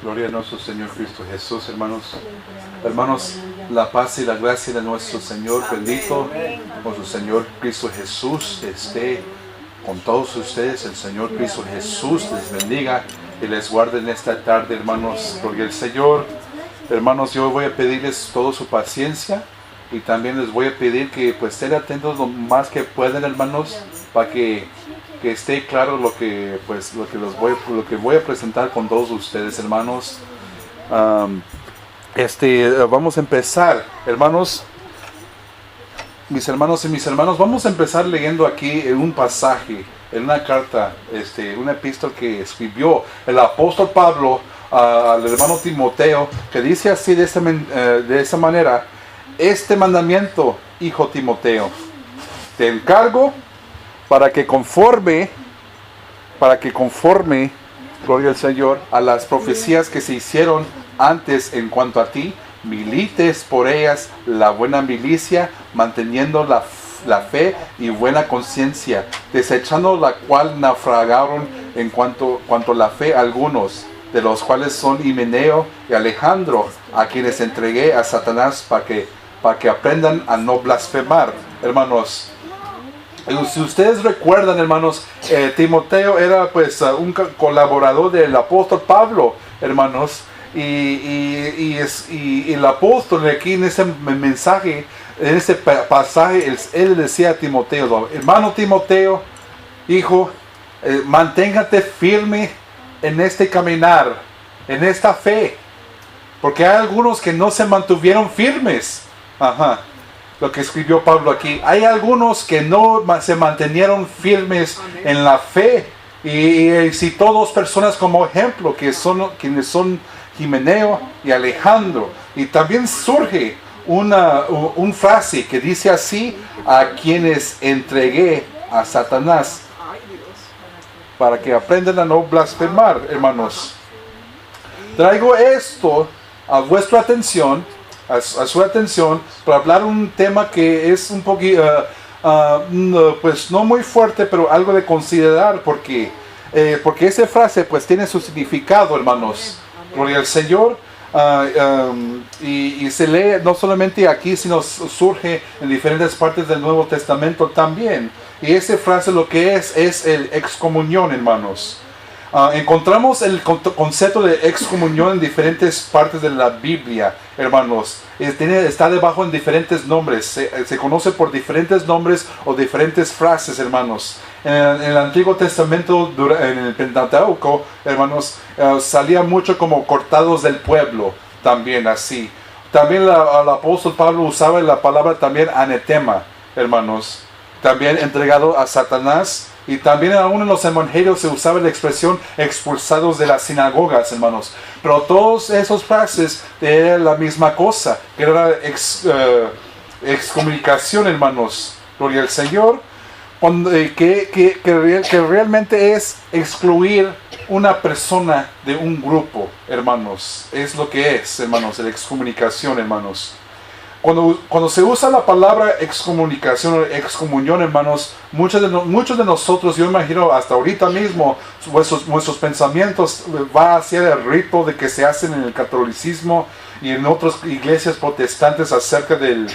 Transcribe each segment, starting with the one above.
Gloria a nuestro Señor Cristo Jesús, hermanos. Hermanos, la paz y la gracia de nuestro Señor bendito, nuestro Señor Cristo Jesús, esté con todos ustedes. El Señor Cristo Jesús les bendiga y les guarde en esta tarde, hermanos. Gloria al Señor. Hermanos, yo voy a pedirles toda su paciencia y también les voy a pedir que pues estén atentos lo más que puedan, hermanos, para que esté claro lo que voy a presentar con todos ustedes, hermanos. Vamos a empezar, hermanos, mis hermanos, vamos a empezar leyendo aquí en un pasaje, en una carta, una epístola que escribió el apóstol Pablo al hermano Timoteo, que dice así de esa manera: este mandamiento, hijo Timoteo, te encargo para que conforme, gloria al Señor, a las profecías que se hicieron antes en cuanto a ti, milites por ellas la buena milicia, manteniendo la fe y buena conciencia, desechando la cual naufragaron en cuanto a la fe algunos, de los cuales son Himeneo y Alejandro, a quienes entregué a Satanás para que aprendan a no blasfemar. Hermanos, si ustedes recuerdan, hermanos, Timoteo era pues un colaborador del apóstol Pablo, hermanos, y el apóstol aquí en ese mensaje, en ese pasaje, él decía a Timoteo: hermano Timoteo, hijo, manténgate firme en este caminar, en esta fe, porque hay algunos que no se mantuvieron firmes. Lo que escribió Pablo aquí: hay algunos que no se mantenieron firmes en la fe, y citó dos personas como ejemplo, quienes son Himeneo y Alejandro. Y también surge una frase que dice así: a quienes entregué a Satanás para que aprendan a no blasfemar. Hermanos, traigo esto a vuestra atención, a su atención, para hablar un tema que es un poquito, pues no muy fuerte, pero algo de considerar, porque esa frase pues tiene su significado, hermanos. Gloria al Señor. Y se lee no solamente aquí, sino surge en diferentes partes del Nuevo Testamento también. Y esa frase lo que es el excomunión, hermanos. Encontramos el concepto de excomunión en diferentes partes de la Biblia, hermanos. Está debajo en diferentes nombres, se conoce por diferentes nombres o diferentes frases, hermanos. En el Antiguo Testamento, en el Pentateuco, hermanos, salía mucho como cortados del pueblo, también así. También el apóstol Pablo usaba la palabra también anatema, hermanos, también entregado a Satanás. Y también aún en los evangelios se usaba la expresión expulsados de las sinagogas, hermanos. Pero todas esas frases eran la misma cosa, que era excomunicación, hermanos. Gloria al Señor. Que realmente es excluir una persona de un grupo, hermanos. Es lo que es, hermanos, la excomunicación, hermanos. Cuando se usa la palabra excomunicación o excomunión, hermanos, muchos de nosotros, yo imagino hasta ahorita mismo, nuestros pensamientos va hacia el rito de que se hacen en el catolicismo y en otras iglesias protestantes acerca del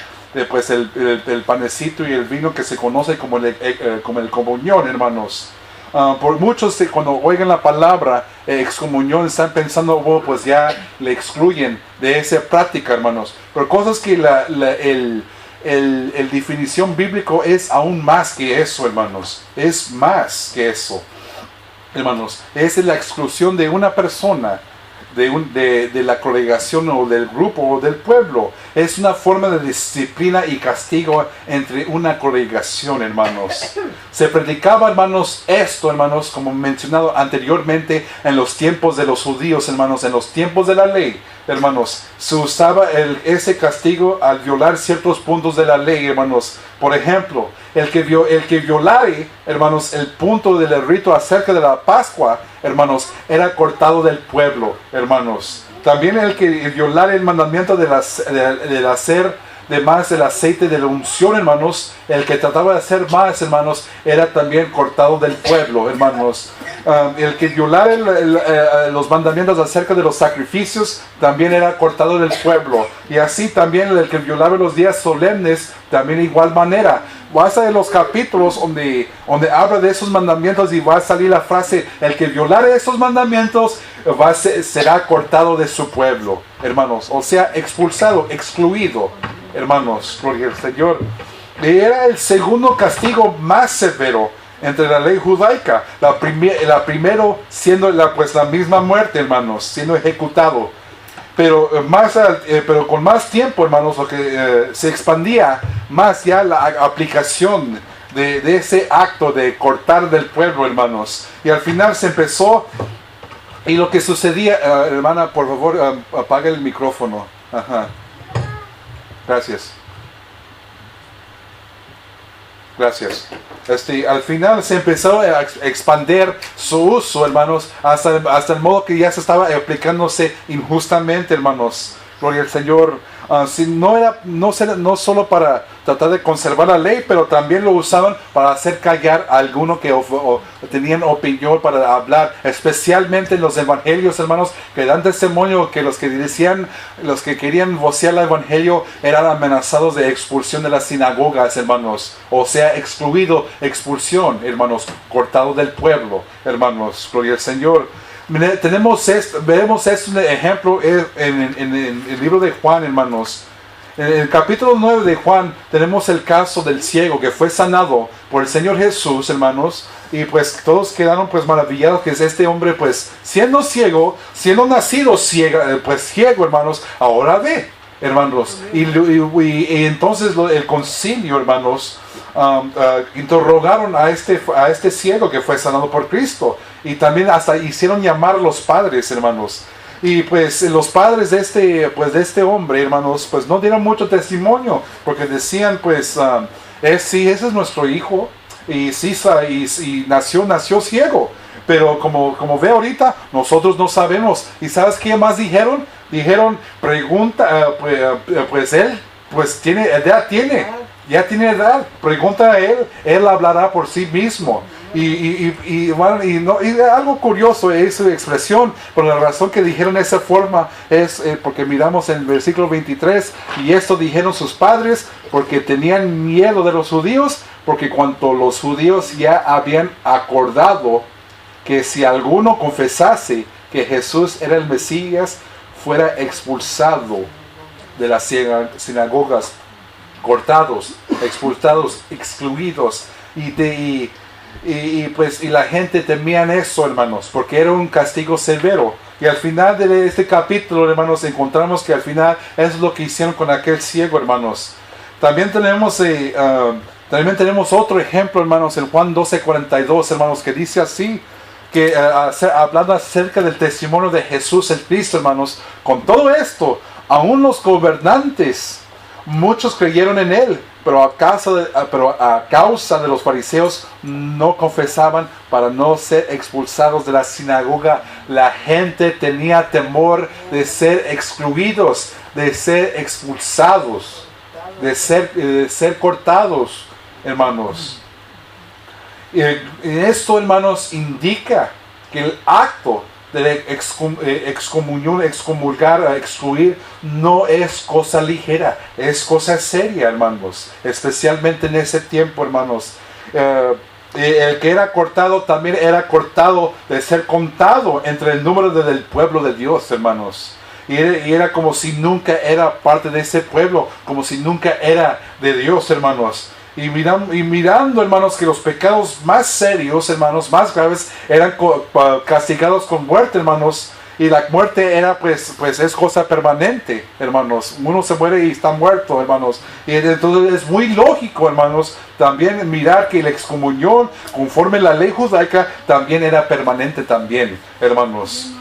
panecito y el vino que se conoce como el comunión, hermanos. Por muchos, cuando oigan la palabra excomunión, están pensando: pues ya le excluyen de esa práctica, hermanos. Pero cosas que el definición bíblico es aún más que eso, hermanos. Es más que eso, hermanos. Es la exclusión de una persona de la congregación o del grupo o del pueblo. Es una forma de disciplina y castigo entre una congregación, hermanos. Se predicaba, hermanos, esto, hermanos, como mencionado anteriormente, en los tiempos de los judíos, hermanos, en los tiempos de la ley, hermanos, se usaba ese castigo al violar ciertos puntos de la ley, hermanos. Por ejemplo, el que violare, hermanos, el punto del rito acerca de la Pascua, hermanos, era cortado del pueblo, hermanos. También el que violare el mandamiento del hacer además del aceite de la unción, hermanos, el que trataba de hacer más, hermanos, era también cortado del pueblo, hermanos. El que violara los mandamientos acerca de los sacrificios también era cortado del pueblo. Y así también el que violaba los días solemnes, también de igual manera. Vas a ver los capítulos donde habla de esos mandamientos y va a salir la frase, el que violare esos mandamientos será cortado de su pueblo, hermanos. O sea, expulsado, excluido, hermanos, gloria al Señor. Y era el segundo castigo más severo entre la ley judaica. La primero siendo la misma muerte, hermanos, siendo ejecutado. Pero con más tiempo, hermanos, lo que se expandía más ya la aplicación de ese acto de cortar del pueblo, hermanos. Y al final se empezó, y lo que sucedía, hermana, por favor, apaga el micrófono. Ajá. Gracias. Gracias. Al final se empezó a expandir su uso, hermanos, hasta el modo que ya se estaba aplicándose injustamente, hermanos. Gloria al Señor. No solo para tratar de conservar la ley, pero también lo usaban para hacer callar a alguno que tenían opinión para hablar, especialmente en los evangelios, hermanos, que dan testimonio que los que querían vocear el evangelio eran amenazados de expulsión de las sinagogas, hermanos, o sea, expulsión, hermanos, cortado del pueblo, hermanos, gloria al Señor. Vemos un ejemplo en el libro de Juan, hermanos. En el capítulo 9 de Juan tenemos el caso del ciego que fue sanado por el Señor Jesús, hermanos. Y pues todos quedaron pues maravillados que es este hombre pues siendo ciego, siendo nacido ciego, hermanos, ahora ve, hermanos. Y entonces el concilio, hermanos, interrogaron a este ciego que fue sanado por Cristo. Y también hasta hicieron llamar a los padres, hermanos. Y pues los padres de este hombre, hermanos, pues no dieron mucho testimonio. Porque decían, pues, sí, ese es nuestro hijo. Y sí, y nació ciego. Pero como ve ahorita, nosotros no sabemos. ¿Y sabes qué más dijeron? Dijeron, pregunta, pues él, pues ya tiene edad. Pregunta a él hablará por sí mismo. Y algo curioso es su expresión, por la razón que dijeron de esa forma es porque miramos en el versículo 23, y esto dijeron sus padres porque tenían miedo de los judíos, porque cuanto los judíos ya habían acordado que si alguno confesase que Jesús era el Mesías, fuera expulsado de las sinagogas, cortados, expulsados, excluidos, y la gente temían eso, hermanos, porque era un castigo severo. Y al final de este capítulo, hermanos, encontramos que al final eso es lo que hicieron con aquel ciego, hermanos. También tenemos otro ejemplo, hermanos, en Juan 12:42, hermanos, que dice así, que hablando acerca del testimonio de Jesús el Cristo, hermanos, con todo esto, aún los gobernantes, muchos creyeron en él, pero a causa de los fariseos no confesaban para no ser expulsados de la sinagoga. La gente tenía temor de ser excluidos, de ser expulsados, de ser cortados, hermanos. Y esto, hermanos, indica que el acto de excomulgar, excluir, no es cosa ligera, es cosa seria, hermanos, especialmente en ese tiempo, hermanos. El que era cortado también era cortado de ser contado entre el número del pueblo de Dios, hermanos. Y era como si nunca era parte de ese pueblo, como si nunca era de Dios, hermanos. Y mirando, hermanos, que los pecados más serios, hermanos, más graves, eran castigados con muerte, hermanos. Y la muerte era, pues es cosa permanente, hermanos. Uno se muere y está muerto, hermanos. Y entonces es muy lógico, hermanos, también mirar que la excomunión, conforme la ley judaica, también era permanente también, hermanos.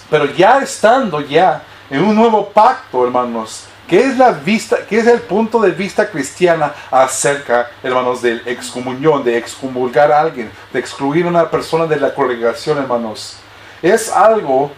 Pero ya estando en un nuevo pacto, hermanos, ¿qué es el punto de vista cristiana acerca, hermanos, de excomunión, de excomulgar a alguien, de excluir a una persona de la congregación, hermanos? Es algo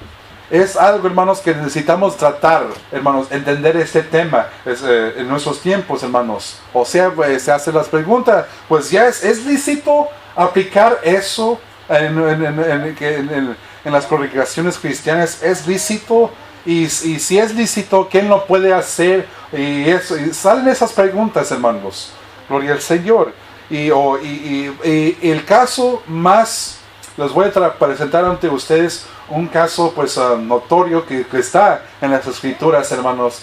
Es algo, hermanos, que necesitamos tratar, hermanos, entender este tema en nuestros tiempos, hermanos. O sea, pues, se hacen las preguntas, pues ya es lícito aplicar eso en las congregaciones cristianas. ¿Es lícito? Y si es lícito, ¿quién lo puede hacer? Y salen esas preguntas, hermanos. Gloria al Señor. Y el caso más, les voy a presentar ante ustedes un caso pues notorio que está en las Escrituras, hermanos.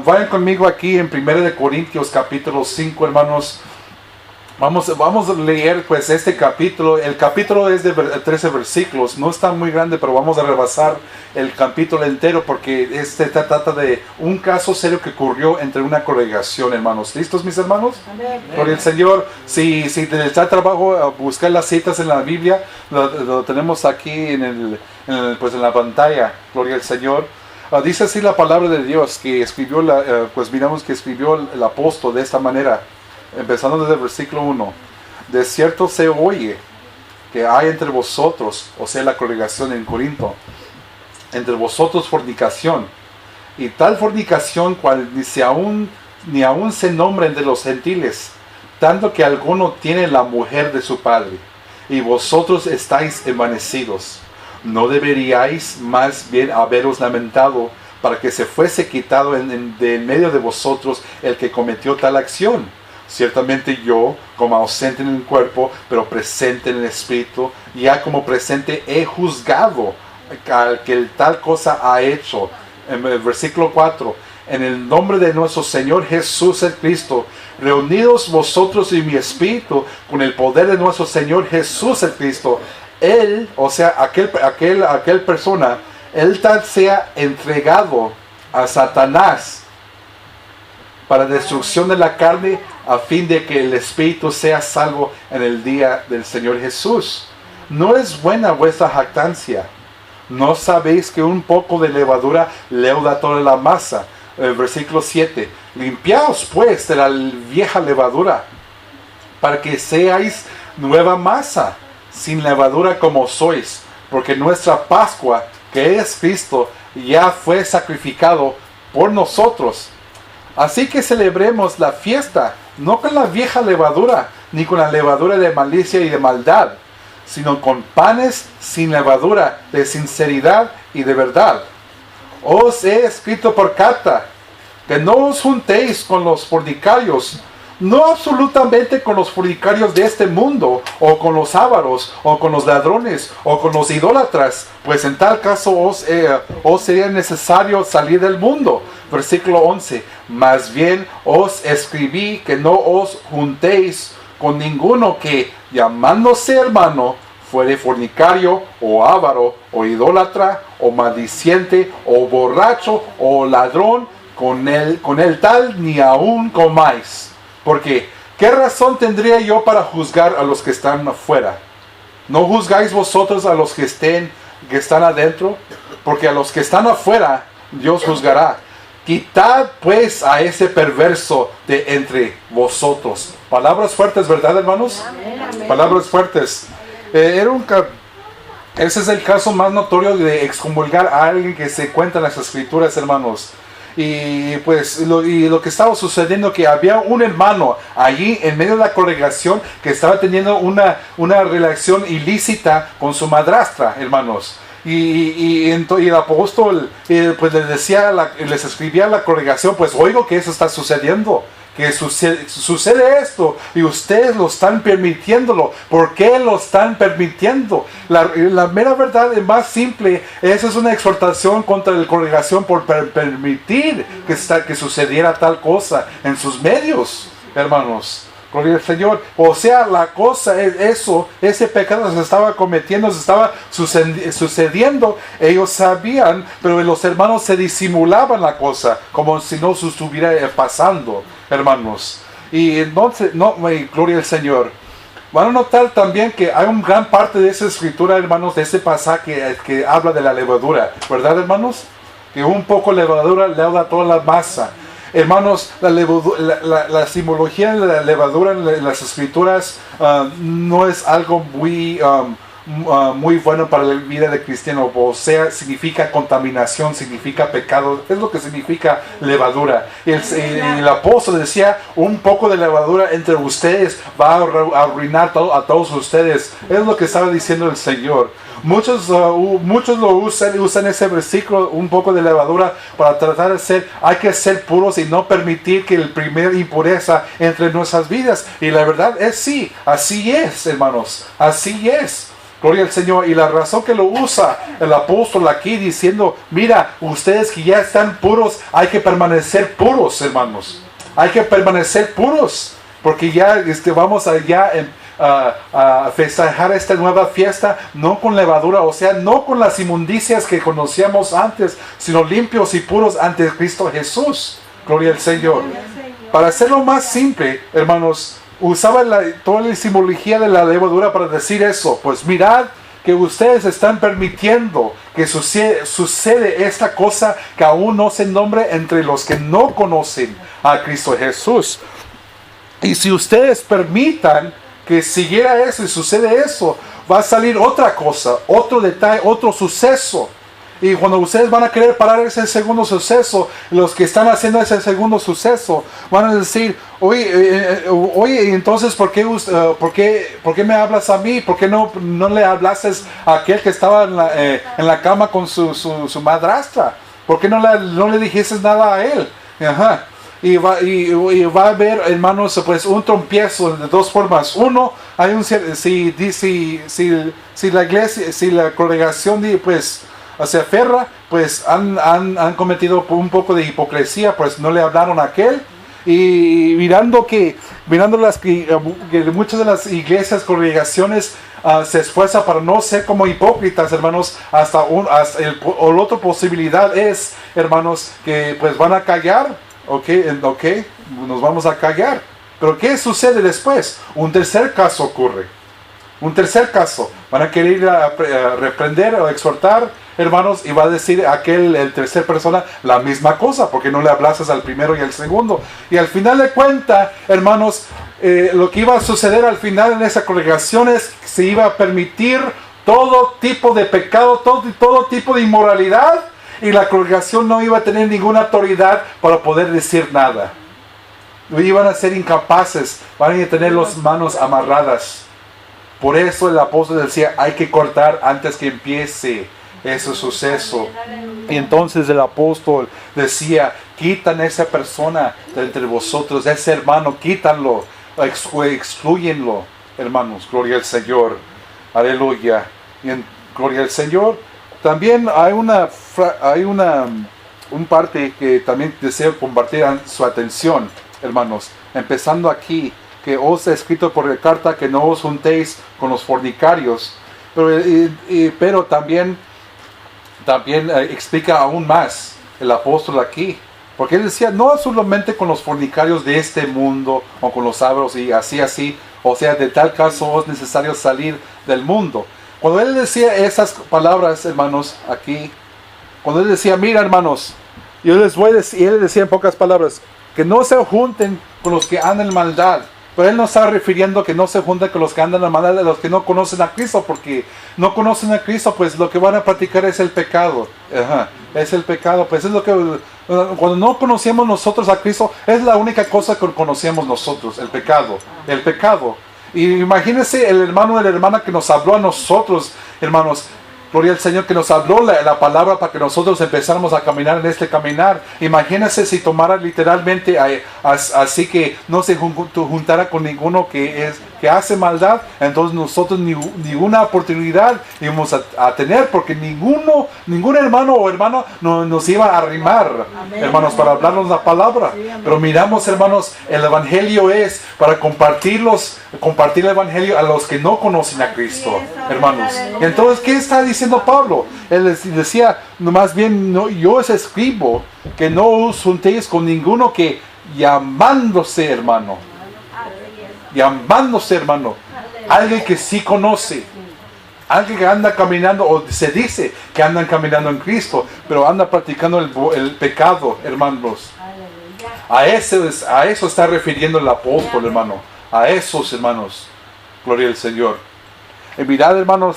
Vayan conmigo aquí en 1 Corintios capítulo 5, hermanos. Vamos a leer pues este capítulo. El capítulo es de 13 versículos. No está muy grande, pero vamos a rebasar el capítulo entero porque trata de un caso serio que ocurrió entre una congregación, hermanos. ¿Listos, mis hermanos? Amén. Gloria al Señor. Si les da trabajo buscar las citas en la Biblia, lo tenemos aquí en la pantalla. Gloria al Señor. Dice así la palabra de Dios que escribió, pues miramos que escribió el apóstol de esta manera. Empezando desde el versículo 1. De cierto se oye que hay entre vosotros, o sea la congregación en Corinto, entre vosotros fornicación, y tal fornicación cual ni aún se nombra entre los gentiles, tanto que alguno tiene la mujer de su padre, y vosotros estáis envanecidos. ¿No deberíais más bien haberos lamentado para que se fuese quitado de en medio de vosotros el que cometió tal acción? Ciertamente yo, como ausente en el cuerpo, pero presente en el espíritu, ya como presente he juzgado al que tal cosa ha hecho. En el versículo 4, en el nombre de nuestro Señor Jesús el Cristo, reunidos vosotros y mi espíritu con el poder de nuestro Señor Jesús el Cristo, Él, o sea, aquel persona, Él tal sea entregado a Satanás para destrucción de la carne, a fin de que el espíritu sea salvo en el día del Señor Jesús. No es buena vuestra jactancia. ¿No sabéis que un poco de levadura leuda toda la masa? Versículo 7. Limpiaos pues de la vieja levadura, para que seáis nueva masa, sin levadura como sois, porque nuestra Pascua, que es Cristo, ya fue sacrificado por nosotros. Así que celebremos la fiesta, no con la vieja levadura, ni con la levadura de malicia y de maldad, sino con panes sin levadura, de sinceridad y de verdad. Os he escrito por carta, que no os juntéis con los fornicarios, no absolutamente con los fornicarios de este mundo, o con los ávaros, o con los ladrones, o con los idólatras, pues en tal caso os sería necesario salir del mundo. Versículo 11, más bien os escribí que no os juntéis con ninguno que, llamándose hermano, fuere fornicario, o avaro, o idólatra, o maldiciente, o borracho, o ladrón, con el tal ni aún comáis. Porque, ¿qué razón tendría yo para juzgar a los que están afuera? ¿No juzgáis vosotros a los que están adentro? Porque a los que están afuera, Dios juzgará. Quitad pues a ese perverso de entre vosotros. Palabras fuertes, ¿verdad, hermanos? Amén. Palabras fuertes. Ese es el caso más notorio de excomulgar a alguien que se cuenta en las Escrituras, hermanos. Y pues lo que estaba sucediendo, que había un hermano allí en medio de la congregación que estaba teniendo una relación ilícita con su madrastra, hermanos. Y el apóstol pues les escribía a la congregación, pues oigo que eso está sucediendo, que sucede esto y ustedes lo están permitiéndolo. ¿Por qué lo están permitiendo? La mera verdad es más simple. Esa es una exhortación contra la congregación por permitir que sucediera tal cosa en sus medios, hermanos. Gloria al Señor. O sea, la cosa es eso, ese pecado se estaba cometiendo, se estaba sucediendo. Ellos sabían, pero los hermanos se disimulaban la cosa, como si no se estuviera pasando, hermanos. Y entonces, gloria al Señor. Van a notar también que hay una gran parte de esa escritura, hermanos, de ese pasaje que habla de la levadura, ¿verdad, hermanos? Que un poco de levadura leuda toda la masa. Hermanos, la simbología de la levadura en las escrituras no es algo muy muy bueno para la vida de cristiano. O sea, significa contaminación, significa pecado. Es lo que significa levadura. El apóstol decía, un poco de levadura entre ustedes va a arruinar a todos ustedes. Es lo que estaba diciendo el Señor. Muchos lo usan ese versículo, un poco de levadura, para tratar de hay que ser puros y no permitir que el primer impureza entre en nuestras vidas. Y la verdad es sí, así es, hermanos, así es. Gloria al Señor. Y la razón que lo usa el apóstol aquí diciendo, mira, ustedes que ya están puros, hay que permanecer puros, hermanos. Hay que permanecer puros, porque ya vamos allá a festejar esta nueva fiesta, no con levadura, o sea, no con las inmundicias que conocíamos antes, sino limpios y puros ante Cristo Jesús. Gloria al Señor. Para hacerlo más simple, hermanos, usaba toda la simbología de la levadura para decir eso. Pues mirad que ustedes están permitiendo que sucede esta cosa que aún no se nombre entre los que no conocen a Cristo Jesús. Y si ustedes permitan que siguiera eso y sucede eso, va a salir otra cosa, otro detalle, otro suceso. Y cuando ustedes van a querer parar ese segundo suceso, los que están haciendo ese segundo suceso van a decir, oye, entonces ¿por qué me hablas a mí? ¿Por qué no le hablases a aquel que estaba en la cama con su madrastra? ¿Por qué no le dijiste nada a él? Ajá. Y va a haber, hermanos, pues un trompiezo de dos formas. Uno, hay si la iglesia, si la congregación pues se aferra, pues han cometido un poco de hipocresía, pues no le hablaron a aquel. Y mirando que muchas de las iglesias, congregaciones se esfuerzan para no ser como hipócritas, hermanos. Hasta la otra posibilidad es, hermanos, que pues van a callar. Ok, nos vamos a callar. Pero ¿qué sucede después? Un tercer caso ocurre. Un tercer caso. Van a querer reprender o exhortar, hermanos, y va a decir el tercer persona la misma cosa, porque no le hablases al primero y al segundo. Y al final de cuentas, hermanos, lo que iba a suceder al final en esa congregación es que se iba a permitir todo tipo de pecado, todo tipo de inmoralidad. Y la congregación no iba a tener ninguna autoridad para poder decir nada. Iban a ser incapaces, van a tener las manos amarradas. Por eso el apóstol decía, hay que cortar antes que empiece ese suceso. Y entonces el apóstol decía, quitan a esa persona de entre vosotros, ese hermano, quítanlo, excluyenlo, hermanos. Gloria al Señor. Aleluya. Gloria al Señor. También hay un parte que también deseo compartir su atención, hermanos. Empezando aquí, que os he escrito por carta que no os juntéis con los fornicarios. Pero también explica aún más el apóstol aquí. Porque él decía, no solamente con los fornicarios de este mundo, o con los ávaros y así. O sea, de tal caso es necesario salir del mundo. Cuando él decía esas palabras, hermanos, aquí, cuando él decía, mira, hermanos, yo les voy a decir, él decía en pocas palabras, que no se junten con los que andan en maldad. Pero él no está refiriendo que no se junten con los que andan en maldad, a los que no conocen a Cristo, porque no conocen a Cristo, pues lo que van a practicar es el pecado. Ajá, es el pecado, pues es lo que, cuando no conocemos nosotros a Cristo, es la única cosa que conocemos nosotros, el pecado. Y imagínense el hermano o la hermana que nos habló a nosotros, hermanos. Gloria al Señor, que nos habló la palabra para que nosotros empezáramos a caminar en este caminar. Imagínense si tomara literalmente así que no se juntara con ninguno que hace maldad. Entonces nosotros ninguna oportunidad íbamos a tener, porque ningún hermano o hermana nos iba a arrimar, amén, hermanos, para hablarnos la palabra. Sí, pero miramos, hermanos, el evangelio es para compartir el evangelio a los que no conocen a Cristo, hermanos. Entonces, ¿qué está diciendo Pablo? Él decía, más bien, yo os escribo que no os juntéis con ninguno que llamándose hermano, alguien que sí conoce, alguien que anda caminando, o se dice que andan caminando en Cristo, pero anda practicando el pecado, hermanos. A eso está refiriendo el apóstol, hermano. A esos, hermanos. Gloria al Señor. mirad, hermanos,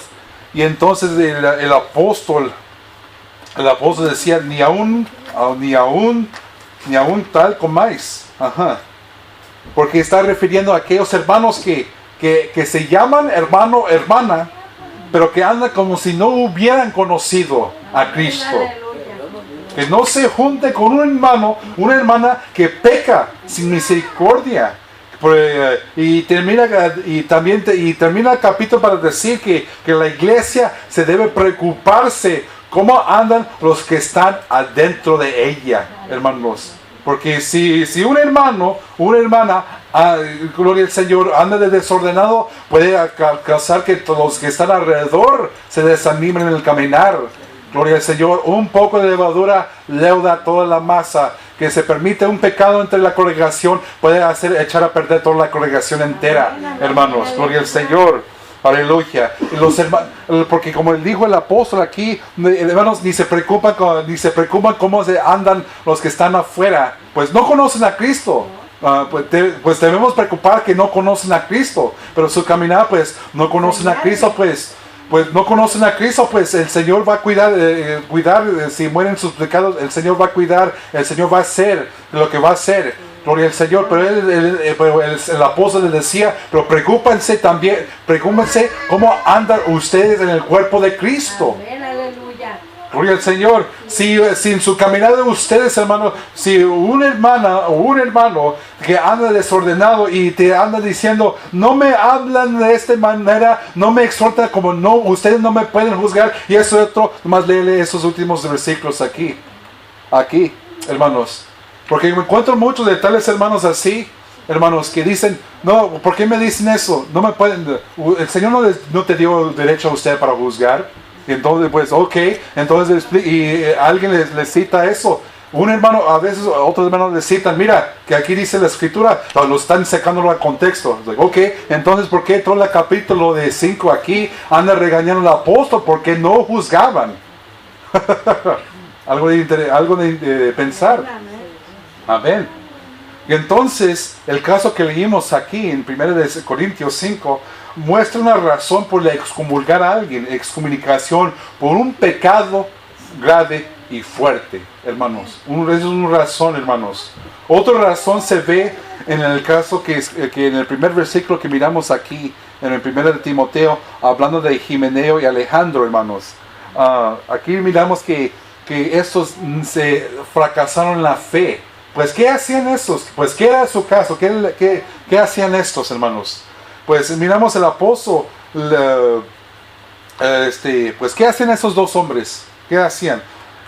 y entonces el apóstol decía, ni aún tal comáis. Ajá. Porque está refiriendo a aquellos hermanos que se llaman hermano, hermana, pero que andan como si no hubieran conocido a Cristo. Que no se junte con un hermano, una hermana que peca sin misericordia. Y termina el capítulo para decir que la iglesia se debe preocuparse cómo andan los que están adentro de ella, hermanos. Porque si un hermano, una hermana, gloria al Señor, anda de desordenado, puede causar que todos los que están alrededor se desanimen en el caminar. Gloria al Señor. Un poco de levadura leuda toda la masa. Que se permite un pecado entre la congregación puede echar a perder toda la congregación entera, hermanos. Gloria al Señor. Aleluya. Porque como dijo el apóstol aquí, hermanos, ni se preocupan cómo se andan los que están afuera. Pues no conocen a Cristo. Pues debemos preocupar que no conocen a Cristo. Pero su caminada, pues no conocen a Cristo, pues no conocen a Cristo, pues el Señor va a cuidar, si mueren sus pecados, el Señor va a cuidar, el Señor va a hacer lo que va a hacer, gloria al Señor. Pero el apóstol le decía, pero preocúpense cómo andan ustedes en el cuerpo de Cristo. Amén, aleluya. Gloria al Señor. Si en su caminada de ustedes, hermanos, si una hermana o un hermano que anda desordenado y te anda diciendo, no me hablan de esta manera, no me exhortan como no, ustedes no me pueden juzgar, y eso otro, nomás léele esos últimos versículos aquí, hermanos, porque me encuentro muchos de tales hermanos así, hermanos, que dicen, no, ¿por qué me dicen eso? No me pueden, el Señor no te dio derecho a usted para juzgar. Entonces, pues, ok, entonces, y alguien les cita eso. Un hermano, a veces otros hermanos les citan, mira, que aquí dice la escritura, lo están sacándolo al contexto. Ok, entonces, ¿por qué todo el capítulo de 5 aquí anda regañando al apóstol? Porque no juzgaban. algo de pensar. Amén. Y entonces, el caso que leímos aquí en 1 Corintios 5, muestra una razón por la excomulgar a alguien, excomunicación por un pecado grave y fuerte, hermanos. Esa es una razón, hermanos. Otra razón se ve en el caso que en el primer versículo que miramos aquí, en el 1 de Timoteo, hablando de Himeneo y Alejandro, hermanos. Aquí miramos que estos se fracasaron en la fe. Pues, ¿qué hacían estos? Pues, ¿qué era su caso? ¿Qué hacían estos, hermanos? Pues miramos el apóstol, pues ¿qué hacen esos dos hombres? ¿Qué hacían?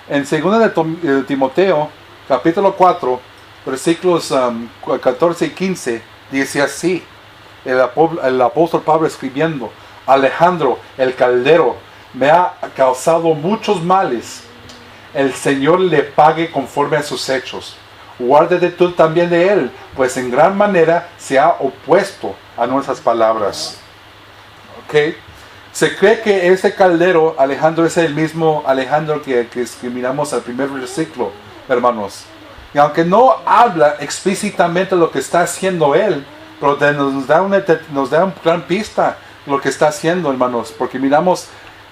En 2 de Timoteo, capítulo 4, versículos 14 y 15, dice así, el apóstol Pablo escribiendo, Alejandro, el caldero, me ha causado muchos males, el Señor le pague conforme a sus hechos. Guárdate tú también de él, pues en gran manera se ha opuesto a nuestras palabras. ¿Ok? Se cree que ese caldero, Alejandro, es el mismo Alejandro que miramos al primer versículo, hermanos. Y aunque no habla explícitamente lo que está haciendo él, pero nos da una gran pista lo que está haciendo, hermanos. Porque miramos,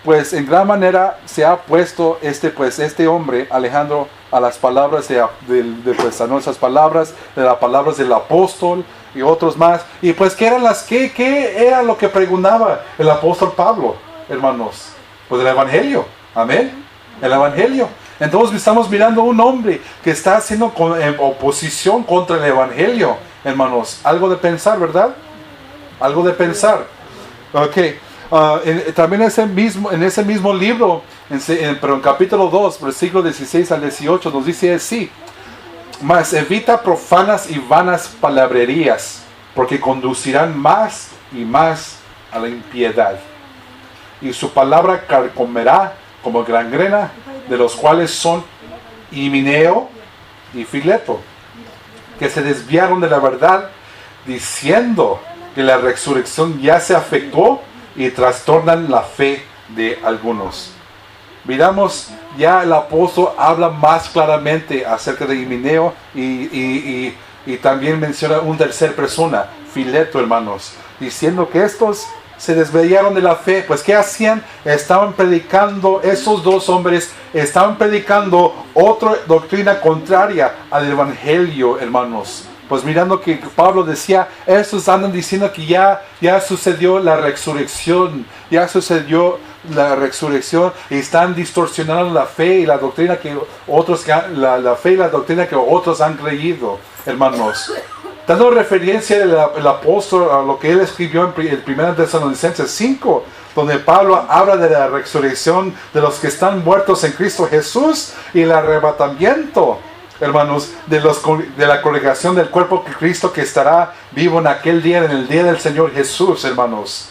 pues en gran manera se ha puesto este hombre, Alejandro, a las palabras a nuestras palabras, de las palabras del apóstol y otros más. Y pues, ¿qué era lo que preguntaba el apóstol Pablo, hermanos? Pues el evangelio, amén, el evangelio. Entonces estamos mirando a un hombre que está haciendo en oposición contra el evangelio, hermanos. Algo de pensar, ¿verdad? Algo de pensar. Ok. También en ese mismo libro, pero en capítulo 2, versículos 16 al 18, nos dice así: mas evita profanas y vanas palabrerías, porque conducirán más y más a la impiedad. Y su palabra carcomerá como gangrena, de los cuales son Himeneo y Fileto, que se desviaron de la verdad, diciendo que la resurrección ya se efectuó, y trastornan la fe de algunos. Miramos, ya el apóstol habla más claramente acerca de Himeneo y también menciona una tercera persona, Fileto, hermanos, diciendo que estos se desviaron de la fe. Pues ¿qué hacían? Estaban predicando, esos dos hombres estaban predicando otra doctrina contraria al evangelio, hermanos. Pues mirando que Pablo decía, estos andan diciendo que ya sucedió la resurrección, ya sucedió la resurrección, y están distorsionando la fe y la doctrina que otros, la fe y la doctrina que otros han creído, hermanos. Dando referencia el apóstol a lo que él escribió en 1 Tesalonicenses 5, donde Pablo habla de la resurrección de los que están muertos en Cristo Jesús y el arrebatamiento, hermanos, de la congregación del cuerpo de Cristo que estará vivo en aquel día, en el día del Señor Jesús, hermanos.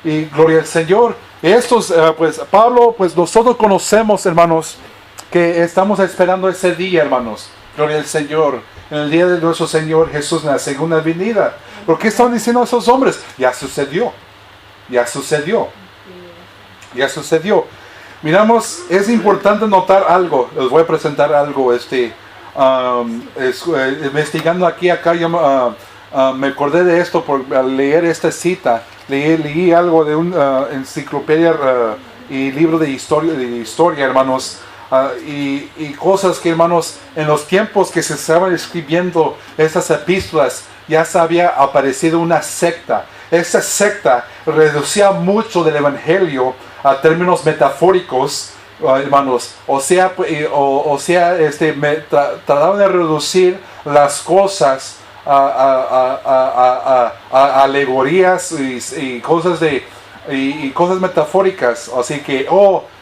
Y gloria al Señor. Estos, pues Pablo, pues nosotros conocemos, hermanos, que estamos esperando ese día, hermanos. Gloria al Señor. En el día de nuestro Señor Jesús, en la segunda venida. ¿Por qué estaban diciendo esos hombres? Ya sucedió. Ya sucedió. Ya sucedió. Miramos, es importante notar algo. Les voy a presentar algo. Investigando acá, yo me acordé de esto por leer esta cita. Leí algo de una enciclopedia y libro de historia, hermanos. Y cosas que, hermanos, en los tiempos que se estaban escribiendo estas epístolas, ya se había aparecido una secta. Esa secta reducía mucho del evangelio a términos metafóricos, hermanos. Trataban de reducir las cosas a alegorías y cosas metafóricas. Así que,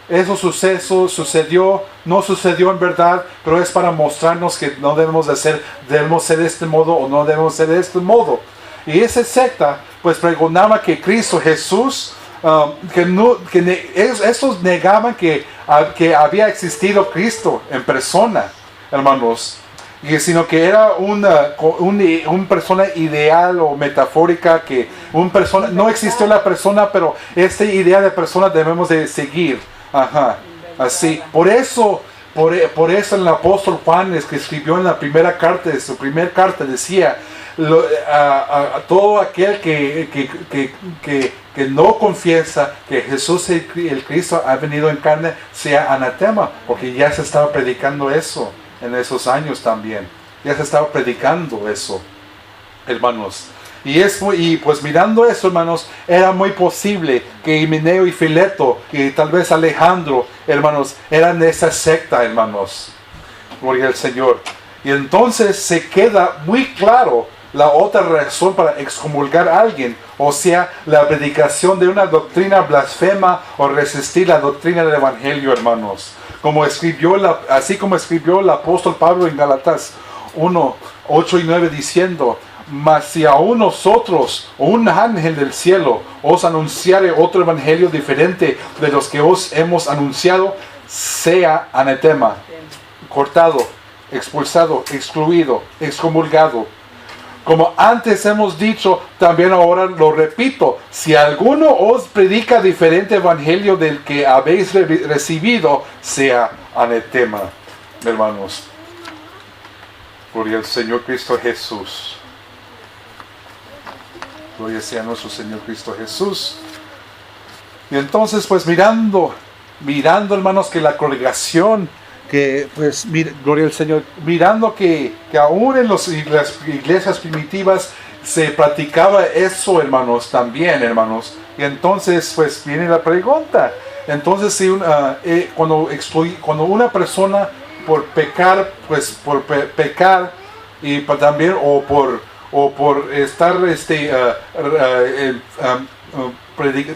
eso sucedió, no sucedió en verdad, pero es para mostrarnos que no debemos ser de este modo o no debemos ser de este modo. Y esa secta pues pregonaba que Cristo Jesús, estos negaban que había existido Cristo en persona, hermanos, sino que era una persona ideal o metafórica, no existió la persona, pero esta idea de persona debemos de seguir. Ajá, así. Por eso el apóstol Juan, que escribió en la primera carta, de su primera carta, decía, a todo aquel que no confiesa que Jesús el Cristo ha venido en carne, sea anatema, porque ya se estaba predicando eso en esos años también. Ya se estaba predicando eso, hermanos. Y pues mirando eso, hermanos, era muy posible que Himeneo y Fileto y tal vez Alejandro, hermanos, eran de esa secta, hermanos. Gloria al Señor. Y entonces se queda muy claro la otra razón para excomulgar a alguien, o sea, la predicación de una doctrina blasfema o resistir la doctrina del Evangelio, hermanos. Así como escribió el apóstol Pablo en Gálatas 1, 8 y 9 diciendo: mas si aún nosotros o un ángel del cielo os anunciare otro evangelio diferente de los que os hemos anunciado, sea anatema, cortado, expulsado, excluido, excomulgado. Como antes hemos dicho, también ahora lo repito: si alguno os predica diferente evangelio del que habéis recibido, sea anatema, hermanos. Gloria al Señor Cristo Jesús. Gloria sea a nuestro Señor Cristo Jesús. Y entonces, pues mirando, hermanos, que la congregación, gloria al Señor, mirando que aún en las iglesias primitivas se practicaba eso, hermanos, también, hermanos. Y entonces, pues viene la pregunta. Entonces, si cuando una persona por pecar, y también o por estar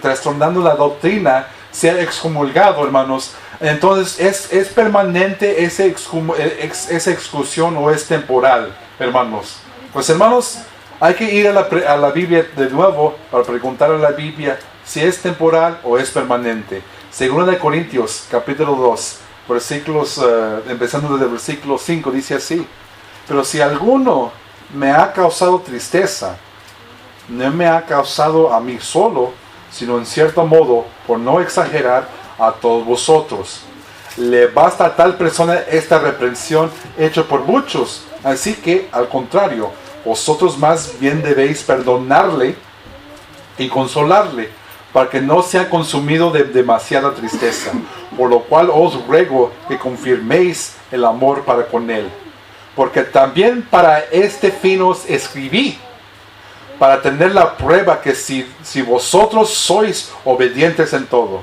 trastornando la doctrina, sea excomulgado, hermanos, entonces es permanente esa exclusión o es temporal, hermanos. Pues, hermanos, hay que ir a la Biblia de nuevo para preguntar a la Biblia si es temporal o es permanente. Segunda de Corintios, capítulo 2, versículos, empezando desde el versículo 5, dice así: pero si alguno me ha causado tristeza, no me ha causado a mí solo, sino en cierto modo, por no exagerar, a todos vosotros. Le basta a tal persona esta reprensión hecha por muchos, así que, al contrario, vosotros más bien debéis perdonarle y consolarle, para que no sea consumido de demasiada tristeza, por lo cual os ruego que confirméis el amor para con él. Porque también para este fin os escribí, para tener la prueba que si vosotros sois obedientes en todo,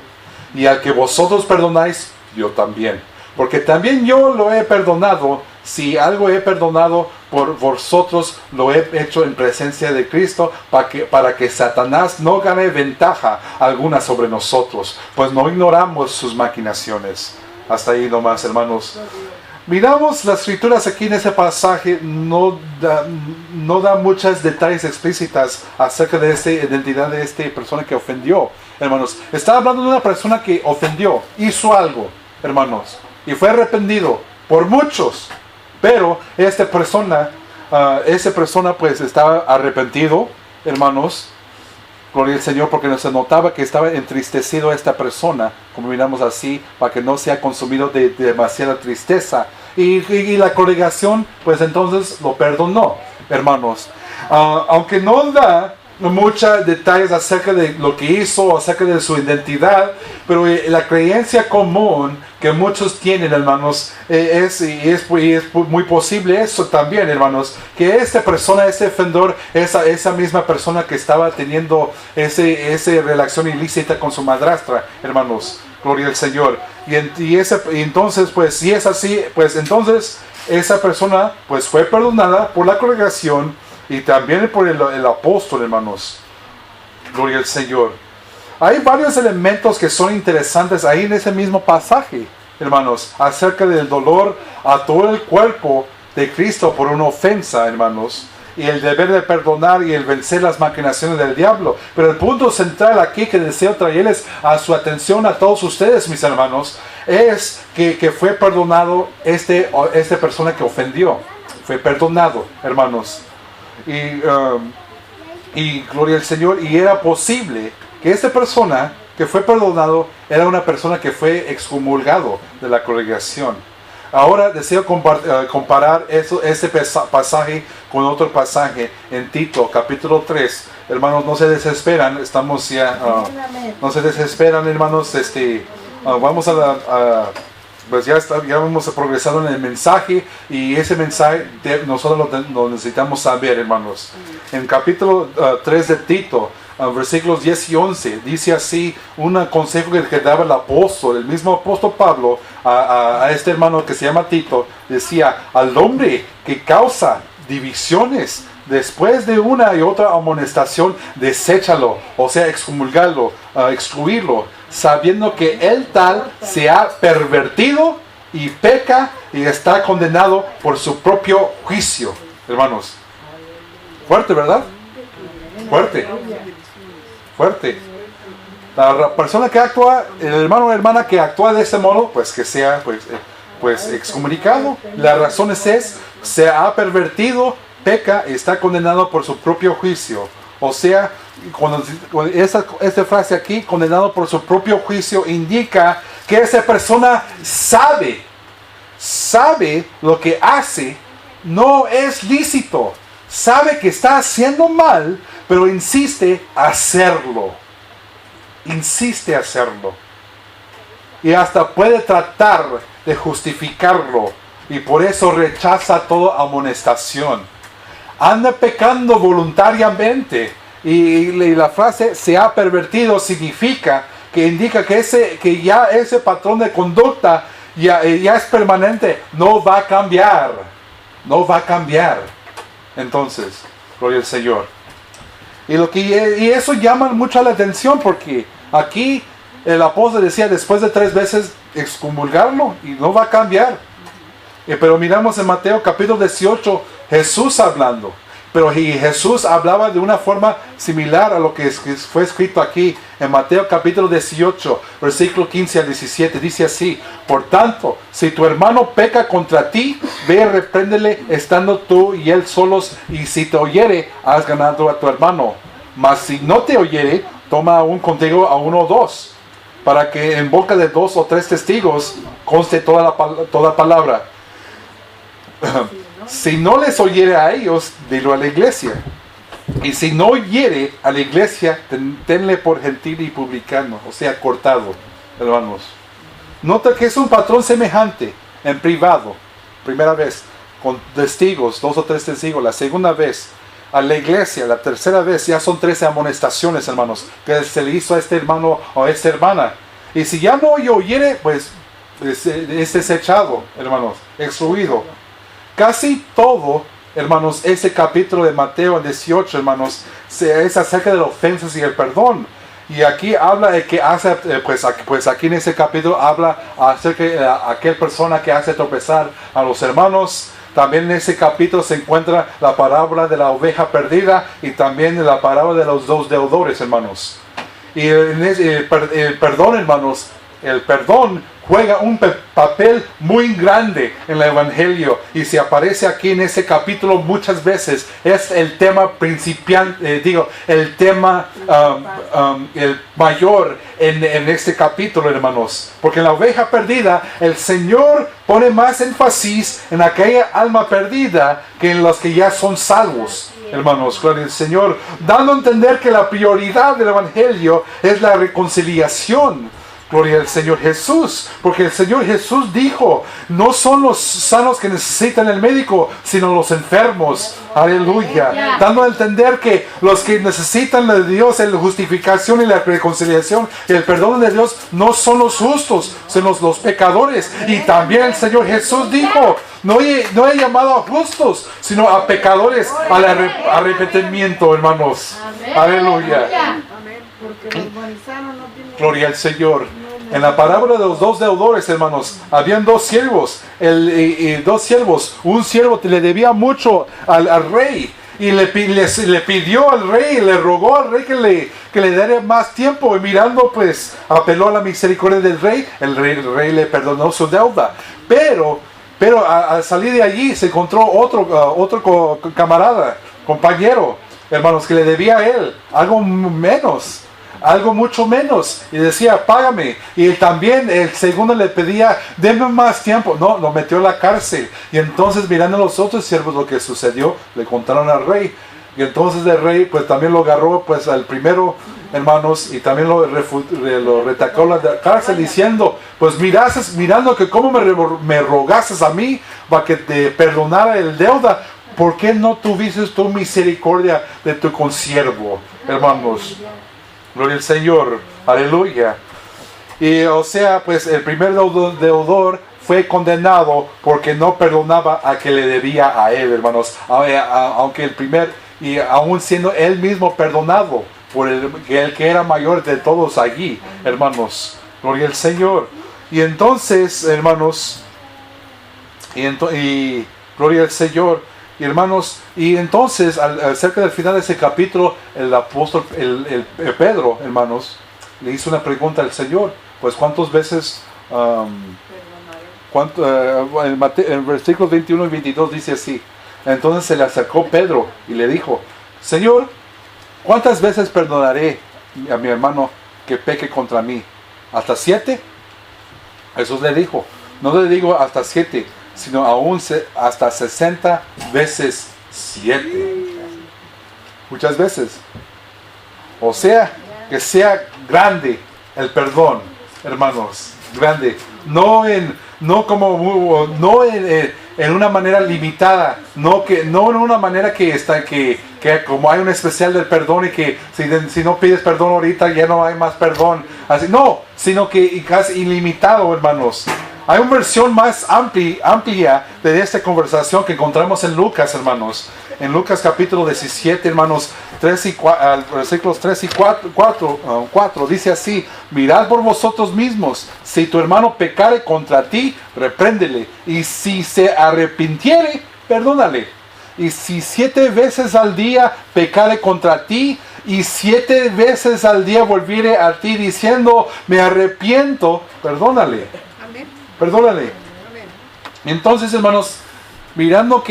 y al que vosotros perdonáis, yo también. Porque también yo lo he perdonado, si algo he perdonado por vosotros, lo he hecho en presencia de Cristo, para que Satanás no gane ventaja alguna sobre nosotros, pues no ignoramos sus maquinaciones. Hasta ahí nomás, hermanos. Miramos las escrituras aquí en ese pasaje, no da muchos detalles explícitas acerca de esta identidad de esta persona que ofendió, hermanos. Está hablando de una persona que ofendió, hizo algo, hermanos, y fue arrepentido por muchos, pero esa persona pues estaba arrepentido, hermanos. Gloria al Señor, porque se notaba que estaba entristecido esta persona, como miramos así, para que no sea consumido de demasiada tristeza. Y la congregación, pues entonces lo perdonó, hermanos. Aunque no da muchos detalles acerca de lo que hizo, acerca de su identidad, pero la creencia común que muchos tienen, hermanos, es muy posible eso también, hermanos, que esta persona, ese ofensor, esa misma persona que estaba teniendo esa relación ilícita con su madrastra, hermanos, gloria al Señor. Y entonces, pues, si es así, pues entonces esa persona, pues, fue perdonada por la congregación y también por el apóstol, hermanos. Gloria al Señor. Hay varios elementos que son interesantes ahí en ese mismo pasaje, hermanos, acerca del dolor a todo el cuerpo de Cristo por una ofensa, hermanos, y el deber de perdonar y el vencer las maquinaciones del diablo. Pero el punto central aquí que deseo traerles a su atención a todos ustedes, mis hermanos, es que fue perdonado esta persona que ofendió. Fue perdonado, hermanos. Y gloria al Señor, y era posible que esta persona que fue perdonado era una persona que fue excomulgado de la congregación. Ahora deseo comparar este pasaje con otro pasaje en Tito, capítulo 3. Hermanos, no se desesperan, estamos ya, no se desesperan, hermanos, vamos pues ya hemos progresado en el mensaje, y ese mensaje nosotros lo necesitamos saber, hermanos. En capítulo 3 de Tito, versículos 10 y 11, dice así un consejo que daba el apóstol, el mismo apóstol Pablo, a este hermano que se llama Tito. Decía: al hombre que causa divisiones después de una y otra amonestación, deséchalo, o sea, excomulgarlo, excluirlo, sabiendo que el tal se ha pervertido y peca y está condenado por su propio juicio. Hermanos, fuerte, ¿verdad? Fuerte. La persona que actúa, el hermano o hermana que actúa de ese modo, pues que sea pues excomunicado. La razón es se ha pervertido, peca y está condenado por su propio juicio. O sea, cuando esta frase aquí, condenado por su propio juicio, indica que esa persona sabe lo que hace no es lícito, sabe que está haciendo mal, pero insiste a hacerlo. Y hasta puede tratar de justificarlo, y por eso rechaza toda amonestación. Anda pecando voluntariamente, y la frase se ha pervertido significa que indica que ya ese patrón de conducta ya es permanente, no va a cambiar. Entonces, gloria al Señor. Y eso llama mucho la atención, porque aquí el apóstol decía después de 3 veces excomulgarlo y no va a cambiar. Pero miramos en Mateo capítulo 18, Jesús hablando. Pero Jesús hablaba de una forma similar a lo que fue escrito aquí en Mateo capítulo 18, versículo 15 al 17. Dice así: por tanto, si tu hermano peca contra ti, ve y repréndele estando tú y él solos, y si te oyere, has ganado a tu hermano. Mas si no te oyere, toma aún contigo a 1 o 2, para que en boca de 2 o 3 testigos conste toda palabra. Si no les oyere a ellos, dilo a la iglesia. Y si no hiere a la iglesia, tenle por gentil y publicano, o sea, cortado, hermanos. Nota que es un patrón semejante en privado, primera vez, con testigos, 2 o 3 testigos, la segunda vez a la iglesia, la tercera vez, ya son 13 amonestaciones, hermanos, que se le hizo a este hermano o a esta hermana. Y si ya no oyere, pues es desechado, hermanos, excluido. Casi todo, hermanos, ese capítulo de Mateo 18, hermanos, es acerca de las ofensas y el perdón. Y aquí habla de que hace, pues aquí en ese capítulo habla acerca de aquella persona que hace tropezar a los hermanos. También en ese capítulo se encuentra la parábola de la oveja perdida y también la parábola de los 2 deudores, hermanos. Y el perdón, hermanos, el perdón juega un papel muy grande en el Evangelio, y se aparece aquí en ese capítulo muchas veces. Es el tema principal, el tema el mayor en este capítulo, hermanos, porque en la oveja perdida el Señor pone más énfasis en aquella alma perdida que en los que ya son salvos, hermanos, gloria al Señor, dando a entender que la prioridad del Evangelio es la reconciliación. Gloria al Señor Jesús, porque el Señor Jesús dijo, no son los sanos que necesitan el médico, sino los enfermos. Aleluya. Dando a entender que los que necesitan de Dios, la justificación y la reconciliación y el perdón de Dios, no son los justos, sino los pecadores. Y también el Señor Jesús dijo, no he llamado a justos, sino a pecadores al arrepentimiento, hermanos. Aleluya. Gloria al Señor. En la parábola de los 2 deudores, hermanos, habían 2 siervos. Dos siervos. Un siervo le debía mucho al rey. Y le pidió al rey, le rogó al rey que le diera más tiempo. Y mirando, pues, apeló a la misericordia del rey. El rey le perdonó su deuda. Pero al salir de allí se encontró otro camarada, compañero, hermanos, que le debía a él algo mucho menos, y decía, págame. Y también el segundo le pedía, denme más tiempo. No, lo metió en la cárcel. Y entonces, mirando a los otros siervos lo que sucedió, le contaron al rey. Y entonces el rey pues también lo agarró pues al primero, hermanos, y también lo retacó a la cárcel, diciendo, pues mirando que cómo me rogases a mí para que te perdonara el deuda, ¿por qué no tuviste tu misericordia de tu consiervo, hermanos? Gloria al Señor, aleluya. Y o sea, pues el primer deudor fue condenado porque no perdonaba a que le debía a él, hermanos. Aunque el primer, y aún siendo él mismo perdonado por el que era mayor de todos allí, hermanos. Gloria al Señor. Y entonces, hermanos, y gloria al Señor. Y hermanos, y entonces, cerca del final de ese capítulo, el apóstol, el Pedro, hermanos, le hizo una pregunta al Señor. Pues, ¿cuántas veces? En versículos 21 y 22 dice así. Entonces se le acercó Pedro y le dijo, Señor, ¿cuántas veces perdonaré a mi hermano que peque contra mí? ¿Hasta 7? Jesús le dijo, no le digo hasta 7, sino aún hasta 60 veces 7. Muchas veces. O sea, que sea grande el perdón, hermanos, grande. No en una manera limitada, no en una manera que como hay un especial del perdón y que si no pides perdón ahorita ya no hay más perdón. Así, no, sino que casi ilimitado, hermanos. Hay una versión más amplia de esta conversación que encontramos en Lucas, hermanos. En Lucas capítulo 17, hermanos, versículos 3 y 4, dice así, mirad por vosotros mismos, si tu hermano pecare contra ti, repréndele, y si se arrepintiere, perdónale. Y si 7 veces al día pecare contra ti, y 7 veces al día volviere a ti diciendo, me arrepiento, perdónale. Perdónale. Entonces, hermanos, mirando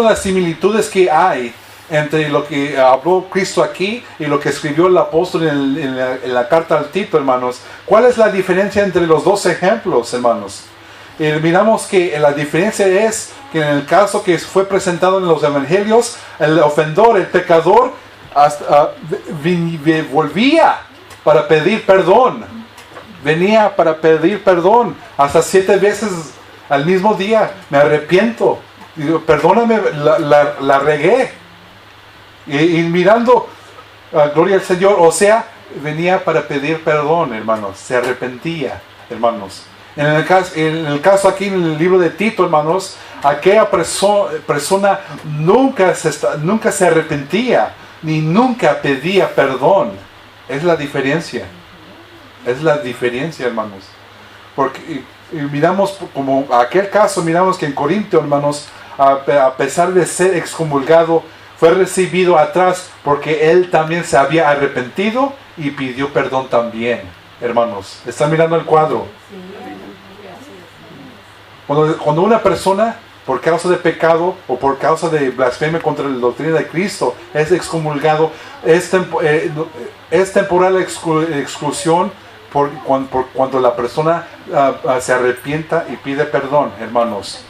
las similitudes que hay entre lo que habló Cristo aquí y lo que escribió el apóstol en la carta al Tito, hermanos, ¿cuál es la diferencia entre los dos ejemplos, hermanos? miramos que la diferencia es que en el caso que fue presentado en los evangelios, el ofensor, el pecador, volvía para pedir perdón. Venía para pedir perdón hasta 7 veces al mismo día. Me arrepiento. Digo, perdóname, la regué. Y mirando, gloria al Señor, o sea, venía para pedir perdón, hermanos. Se arrepentía, hermanos. En el caso aquí en el libro de Tito, hermanos, aquella persona nunca se arrepentía, ni nunca pedía perdón. Es la diferencia. Es la diferencia, hermanos. Porque miramos, como aquel caso, miramos que en Corintio, hermanos, a pesar de ser excomulgado, fue recibido atrás porque él también se había arrepentido y pidió perdón también, hermanos. ¿Están mirando el cuadro? Cuando una persona, por causa de pecado o por causa de blasfemia contra la doctrina de Cristo, es excomulgado, es temporal exclusión cuando la persona se arrepienta y pide perdón, hermanos.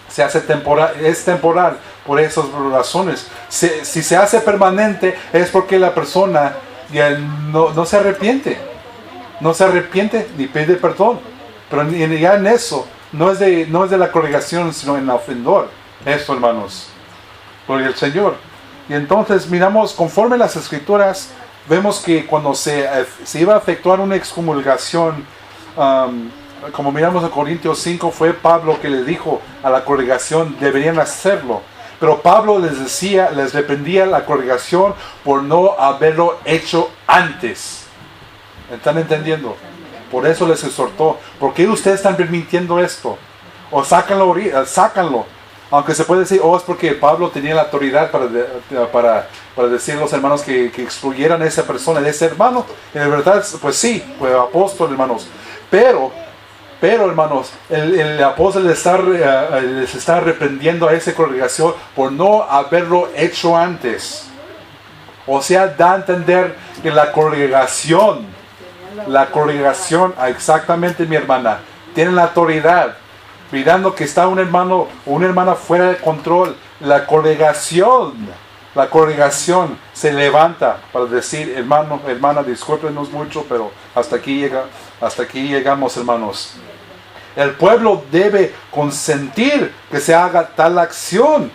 Se hace temporal, es temporal por esas razones. Si se hace permanente es porque la persona ya no se arrepiente. No se arrepiente ni pide perdón. Pero ya en eso no es de la congregación, sino en el ofensor. Eso, hermanos. Gloria al Señor. Y entonces miramos, conforme las Escrituras, vemos que cuando se iba a efectuar una excomulgación, como miramos en Corintios 5, fue Pablo que le dijo a la congregación, deberían hacerlo. Pero Pablo les reprendía la congregación por no haberlo hecho antes. ¿Están entendiendo? Por eso les exhortó. ¿Por qué ustedes están permitiendo esto? O sácanlo. Aunque se puede decir, es porque Pablo tenía la autoridad para decir a los hermanos que excluyeran a esa persona, de ese hermano. Y en verdad, pues sí, fue apóstol, hermanos. Pero hermanos, el apóstol les está reprendiendo a esa congregación por no haberlo hecho antes. O sea, da a entender que la congregación, exactamente, mi hermana, tiene la autoridad. Mirando que está un hermano o una hermana fuera de control, la congregación se levanta para decir, hermano, hermana, discúlpenos mucho, pero hasta aquí llegamos, hermanos. El pueblo debe consentir que se haga tal acción,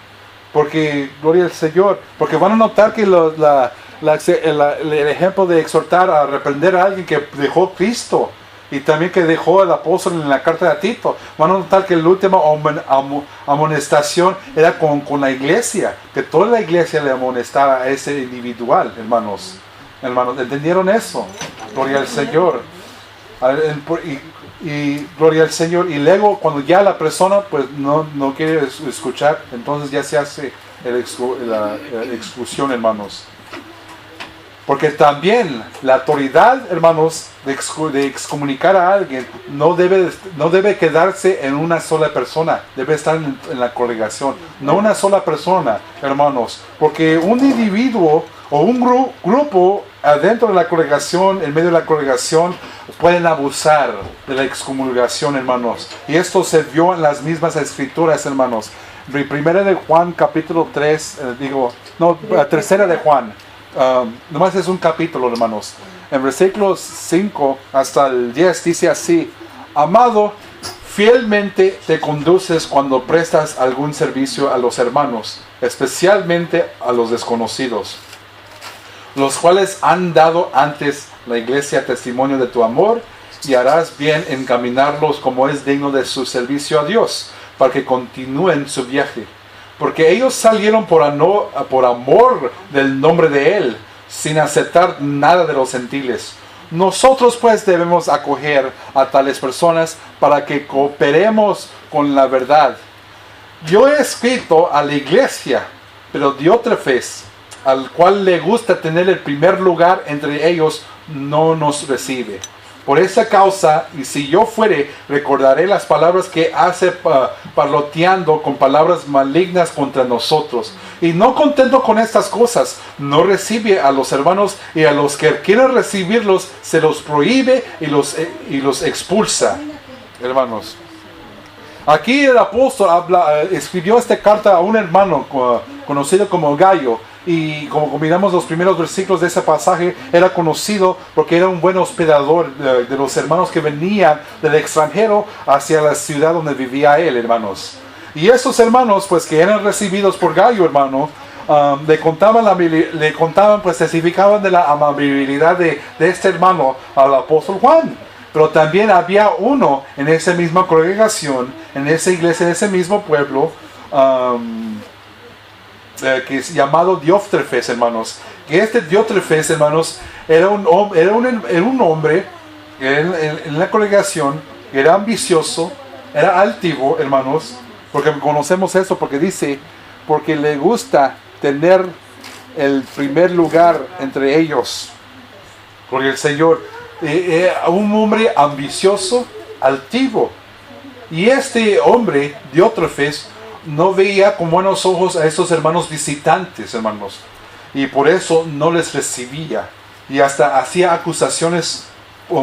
porque, gloria al Señor, porque van a notar que el ejemplo de exhortar a reprender a alguien que dejó Cristo, y también que dejó el apóstol en la carta de Tito, van a notar que la última amonestación era con la iglesia, que toda la iglesia le amonestaba a ese individual, hermanos. ¿Entendieron eso? Gloria al Señor. Y gloria al Señor. Y luego cuando ya la persona pues no quiere escuchar, entonces ya se hace la exclusión, hermanos. Porque también la autoridad, hermanos, de excomunicar a alguien no debe quedarse en una sola persona, debe estar en la congregación, no una sola persona, hermanos, porque un individuo o un grupo adentro de la congregación, en medio de la congregación, pueden abusar de la excomulgación, hermanos, y esto se vio en las mismas escrituras, hermanos. Primera de Juan capítulo 3, tercera de Juan. Nomás es un capítulo, hermanos. En versículos 5 hasta el 10 dice así: amado, fielmente te conduces cuando prestas algún servicio a los hermanos, especialmente a los desconocidos, los cuales han dado antes la iglesia testimonio de tu amor, y harás bien en encaminarlos como es digno de su servicio a Dios, para que continúen su viaje. Porque ellos salieron por amor del nombre de Él, sin aceptar nada de los gentiles. Nosotros pues debemos acoger a tales personas para que cooperemos con la verdad. Yo he escrito a la iglesia, pero Diótrefes, al cual le gusta tener el primer lugar entre ellos, no nos recibe. Por esa causa, y si yo fuere, recordaré las palabras que hace parloteando con palabras malignas contra nosotros. Y no contento con estas cosas, no recibe a los hermanos, y a los que quieren recibirlos se los prohíbe y los expulsa. Hermanos, Aquí el apóstol escribió esta carta a un hermano conocido como Gallo. Y como miramos los primeros versículos de ese pasaje, era conocido porque era un buen hospedador de los hermanos que venían del extranjero hacia la ciudad donde vivía él, hermanos. Y esos hermanos, pues que eran recibidos por Gallo, hermano, le contaban, pues testificaban de la amabilidad de este hermano al apóstol Juan. Pero también había uno en esa misma congregación, en esa iglesia, en ese mismo pueblo, que es llamado Diótrefes, hermanos. Que este Diótrefes, hermanos, era un hombre en la congregación que era ambicioso, era altivo, hermanos, porque conocemos eso, porque dice, porque le gusta tener el primer lugar entre ellos. Porque el Señor, un hombre ambicioso, altivo. Y este hombre, Diótrefes, no veía con buenos ojos a estos hermanos visitantes, hermanos. Y por eso no les recibía. Y hasta hacía acusaciones,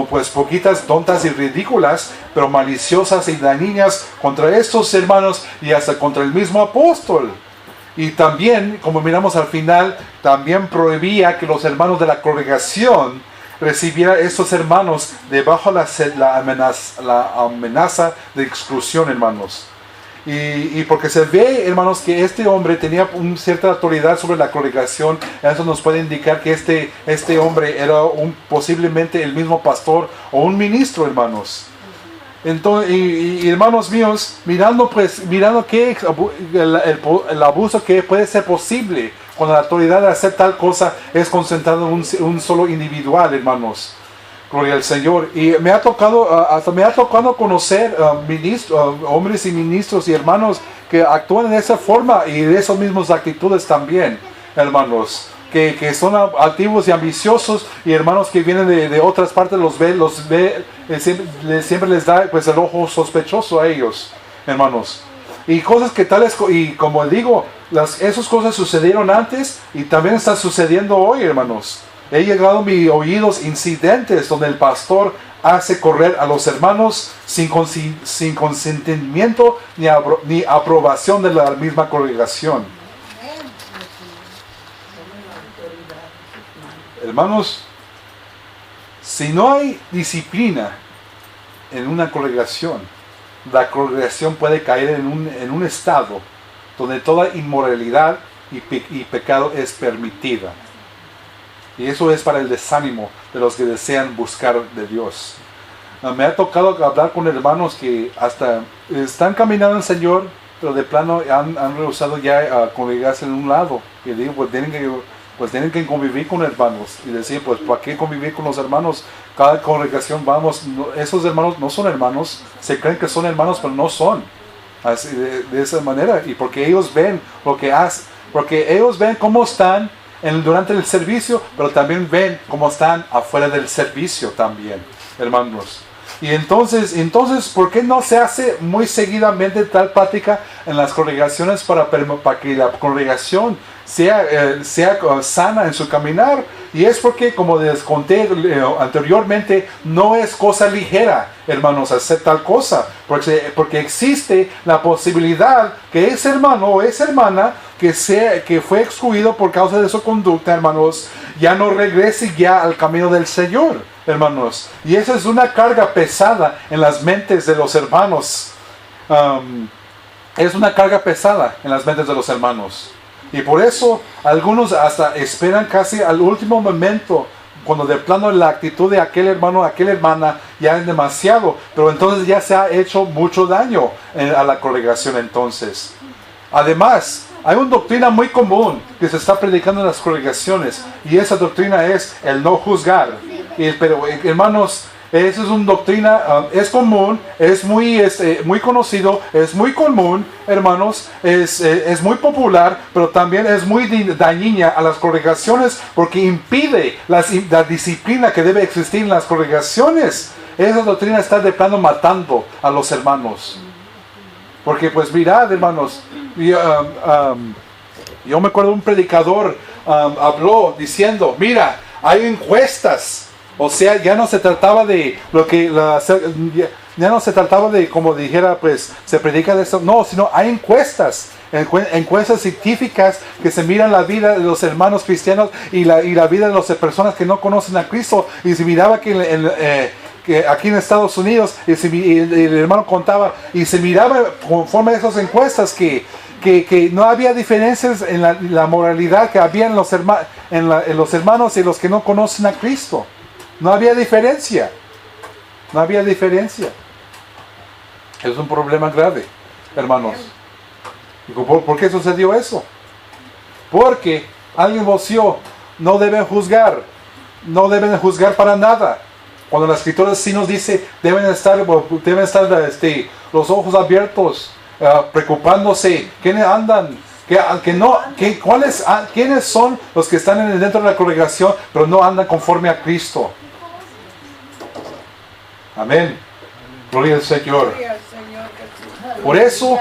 pues poquitas, tontas y ridículas, pero maliciosas y dañinas contra estos hermanos y hasta contra el mismo apóstol. Y también, como miramos al final, también prohibía que los hermanos de la congregación recibieran a estos hermanos debajo la amenaza de exclusión, hermanos. Y porque se ve, hermanos, que este hombre tenía una cierta autoridad sobre la congregación, eso nos puede indicar que este hombre era posiblemente el mismo pastor o un ministro, hermanos. Entonces, y hermanos míos, mirando que el abuso que puede ser posible cuando la autoridad de hacer tal cosa es concentrada en un solo individual, hermanos. Gloria al Señor. Y me ha tocado conocer hombres y ministros y hermanos que actúan de esa forma y de esas mismas actitudes también, hermanos. Que son activos y ambiciosos, y hermanos que vienen de otras partes siempre les da pues el ojo sospechoso a ellos, hermanos. Y cosas que tales, y como digo, esas cosas sucedieron antes y también están sucediendo hoy, hermanos. He llegado a mis oídos incidentes donde el pastor hace correr a los hermanos sin consentimiento ni aprobación de la misma congregación. Hermanos, si no hay disciplina en una congregación, la congregación puede caer en un estado donde toda inmoralidad y pecado es permitida. Y eso es para el desánimo de los que desean buscar de Dios. Me ha tocado hablar con hermanos que hasta están caminando al Señor, pero de plano han rehusado ya a congregarse en un lado. Y digo, pues tienen que convivir con hermanos. Y decir, pues ¿para qué convivir con los hermanos? Cada congregación vamos, esos hermanos no son hermanos, se creen que son hermanos, pero no son. Así, de esa manera. Y porque ellos ven lo que hacen, porque ellos ven cómo están durante el servicio, pero también ven cómo están afuera del servicio también, hermanos. Y entonces, ¿por qué no se hace muy seguidamente tal práctica en las congregaciones para que la congregación sea sana en su caminar? Y es porque, como les conté anteriormente, no es cosa ligera, hermanos, hacer tal cosa. Porque existe la posibilidad que ese hermano o esa hermana que fue excluido por causa de su conducta, hermanos, ya no regrese ya al camino del Señor, hermanos. Y esa es una carga pesada en las mentes de los hermanos. Es una carga pesada en las mentes de los hermanos. Y por eso algunos hasta esperan casi al último momento, cuando de plano la actitud de aquel hermano, aquella hermana ya es demasiado, pero entonces ya se ha hecho mucho daño a la congregación entonces. Además, hay una doctrina muy común que se está predicando en las congregaciones, y esa doctrina es el no juzgar. Pero hermanos, esa es una doctrina, es común, es muy conocido, es muy común, hermanos, es muy popular, pero también es muy dañina a las congregaciones porque impide la disciplina que debe existir en las congregaciones. Esa doctrina está de plano matando a los hermanos. Porque pues mirad, hermanos, yo me acuerdo un predicador habló diciendo, mira, hay encuestas. O sea, ya no se trataba de lo que ya no se trataba de, como dijera, pues se predica de esto, no, sino hay encuestas. Encuestas científicas que se miran la vida de los hermanos cristianos y la vida de las personas que no conocen a Cristo. Y se miraba que aquí en Estados Unidos, y el hermano contaba, y se miraba conforme a esas encuestas que no había diferencias en la moralidad que había en los hermanos y los que no conocen a Cristo. No había diferencia. No había diferencia. Es un problema grave, hermanos. ¿Por qué sucedió eso? Porque alguien voció, no deben juzgar para nada. Cuando la Escritura sí nos dice, deben estar los ojos abiertos, preocupándose, ¿quiénes andan? ¿Quiénes son los que están dentro de la congregación, pero no andan conforme a Cristo? Amén. Gloria al Señor. Por eso,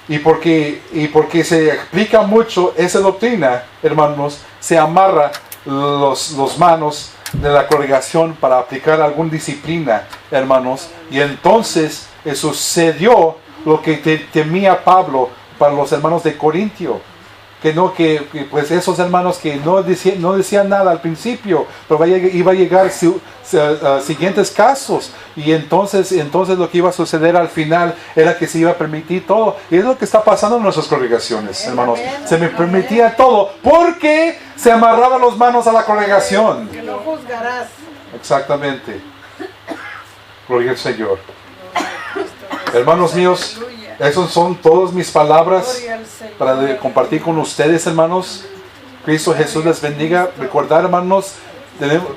y porque se explica mucho esa doctrina, hermanos, se amarra los manos de la congregación para aplicar alguna disciplina, hermanos. Y entonces sucedió lo que temía Pablo para los hermanos de Corintio. Pues esos hermanos que no decían nada al principio, pero iba a llegar siguientes casos, y entonces lo que iba a suceder al final era que se iba a permitir todo, y es lo que está pasando en nuestras congregaciones, hermanos. Se me permitía todo porque se amarraban las manos a la congregación. Que no juzgarás. Exactamente. Gloria al Señor. Hermanos míos, esas son todas mis palabras para compartir con ustedes, hermanos. Cristo Jesús les bendiga. Recordar, hermanos,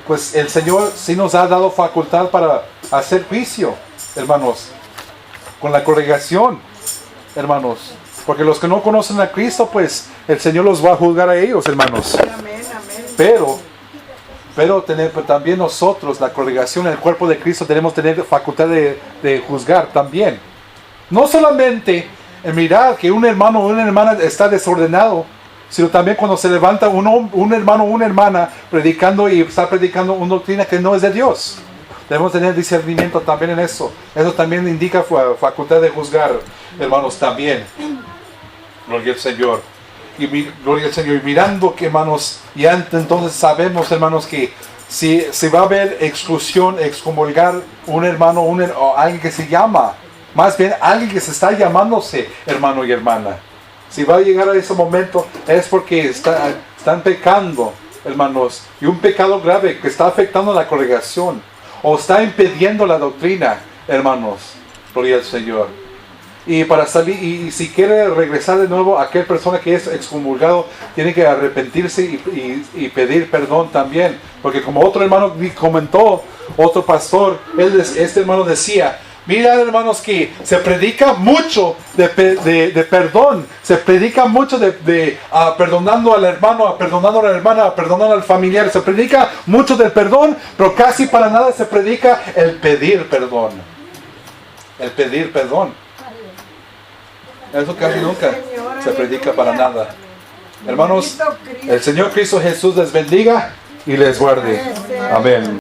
pues el Señor sí nos ha dado facultad para hacer juicio, hermanos, con la congregación, hermanos. Porque los que no conocen a Cristo, pues el Señor los va a juzgar a ellos, hermanos. Amén, amén. Pero también nosotros, la congregación, el cuerpo de Cristo, tenemos que tener facultad de juzgar también. No solamente en mirar que un hermano o una hermana está desordenado, sino también cuando se levanta un hermano o una hermana predicando y está predicando una doctrina que no es de Dios. Debemos tener discernimiento también en eso. Eso también indica facultad de juzgar, hermanos, también. Gloria al Señor. Gloria al Señor. Y mirando que, hermanos, ya entonces sabemos, hermanos, que si va a haber exclusión, excomulgar un hermano o alguien que se llama, más bien alguien que se está llamándose hermano y hermana. Si va a llegar a ese momento es porque están pecando, hermanos, y un pecado grave que está afectando a la congregación o está impidiendo la doctrina, hermanos. Gloria al Señor. Y para salir, y si quiere regresar de nuevo, aquella persona que es excomulgado tiene que arrepentirse y pedir perdón también, porque como otro hermano comentó, otro pastor, este hermano decía: mira, hermanos, que se predica mucho de perdón. Se predica mucho de perdonando al hermano, perdonando a la hermana, perdonando al familiar. Se predica mucho del perdón, pero casi para nada se predica el pedir perdón. El pedir perdón. Eso casi nunca se predica para nada. Hermanos, el Señor Cristo Jesús les bendiga y les guarde. Amén.